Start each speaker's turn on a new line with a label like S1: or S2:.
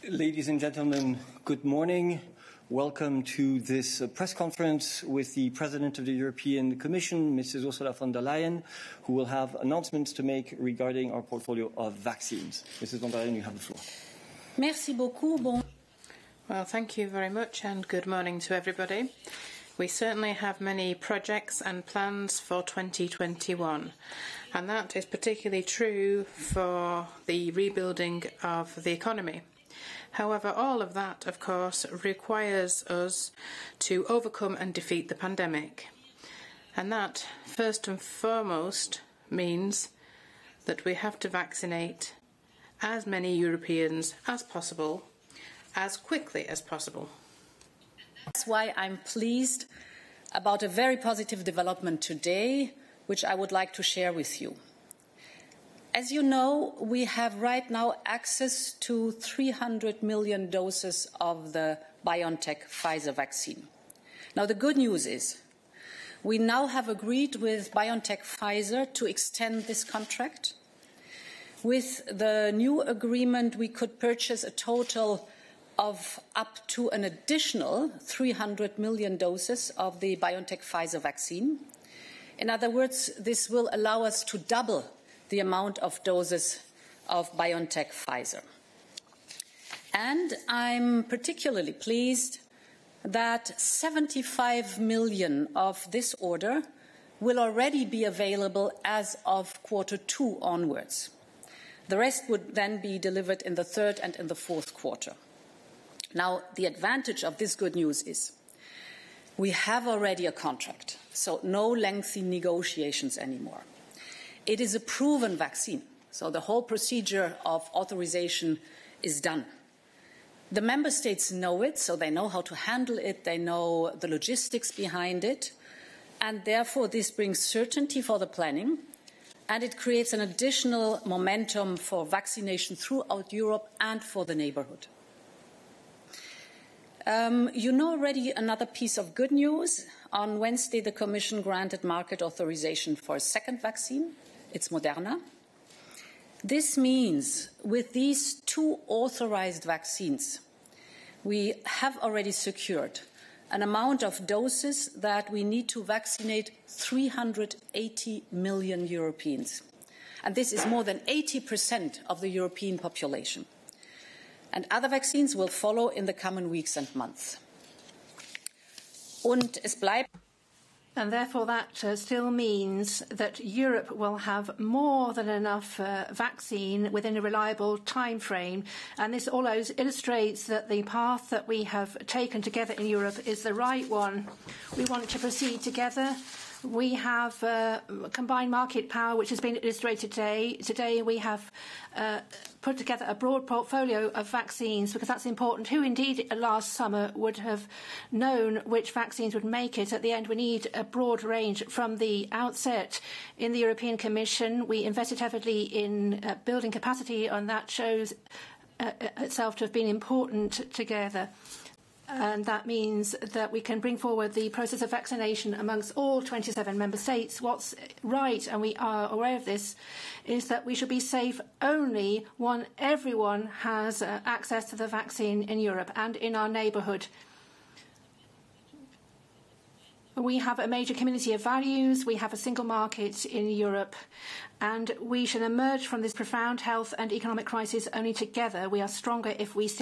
S1: Ladies and gentlemen, good morning. Welcome to this press conference with the President of the European Commission, Mrs. Ursula von der Leyen, who will have announcements to make regarding our portfolio of vaccines. Mrs. von der Leyen, you have the floor.
S2: Merci beaucoup.
S3: Well, thank you very much and good morning to everybody. We certainly have many projects and plans for 2021, and that is particularly true for the rebuilding of the economy. However, all of that, of course, requires us to overcome and defeat the pandemic. And that, first and foremost, means that we have to vaccinate as many Europeans as possible, as quickly as possible.
S2: That's why I'm pleased about a very positive development today, which I would like to share with you. As you know, we have right now access to 300 million doses of the BioNTech Pfizer vaccine. Now, the good news is we now have agreed with BioNTech Pfizer to extend this contract. With the new agreement, we could purchase a total of up to an additional 300 million doses of the BioNTech Pfizer vaccine. In other words, this will allow us to double the amount of doses of BioNTech Pfizer. And I'm particularly pleased that 75 million of this order will already be available as of Q2 onwards. The rest would then be delivered in the third and in the fourth quarter. Now, the advantage of this good news is we have already a contract, so no lengthy negotiations anymore. It is a proven vaccine, so the whole procedure of authorization is done. The member states know it, so they know how to handle it, they know the logistics behind it, and therefore this brings certainty for the planning, and it creates an additional momentum for vaccination throughout Europe and for the neighbourhood. You know already another piece of good news. On Wednesday, the Commission granted market authorization for a second vaccine. It's Moderna. This means with these two authorized vaccines, we have already secured an amount of doses that we need to vaccinate 380 million Europeans. And this is more than 80% of the European population. And other vaccines will follow in the coming weeks and months. Und es bleibt.
S4: And therefore that still means that Europe will have more than enough vaccine within a reliable time frame. And this always illustrates that the path that we have taken together in Europe is the right one. We want to proceed together. We have combined market power, which has been illustrated today. Today we have put together a broad portfolio of vaccines because that's important. Who indeed last summer would have known which vaccines would make it? At the end, we need a broad range from the outset. In the European Commission, we invested heavily in building capacity, and that shows itself to have been important together. And that means that we can bring forward the process of vaccination amongst all 27 member states. What's right, and we are aware of this, is that we should be safe only when everyone has access to the vaccine in Europe and in our neighbourhood. We have a major community of values, we have a single market in Europe, and we should emerge from this profound health and economic crisis only together. We are stronger if we stick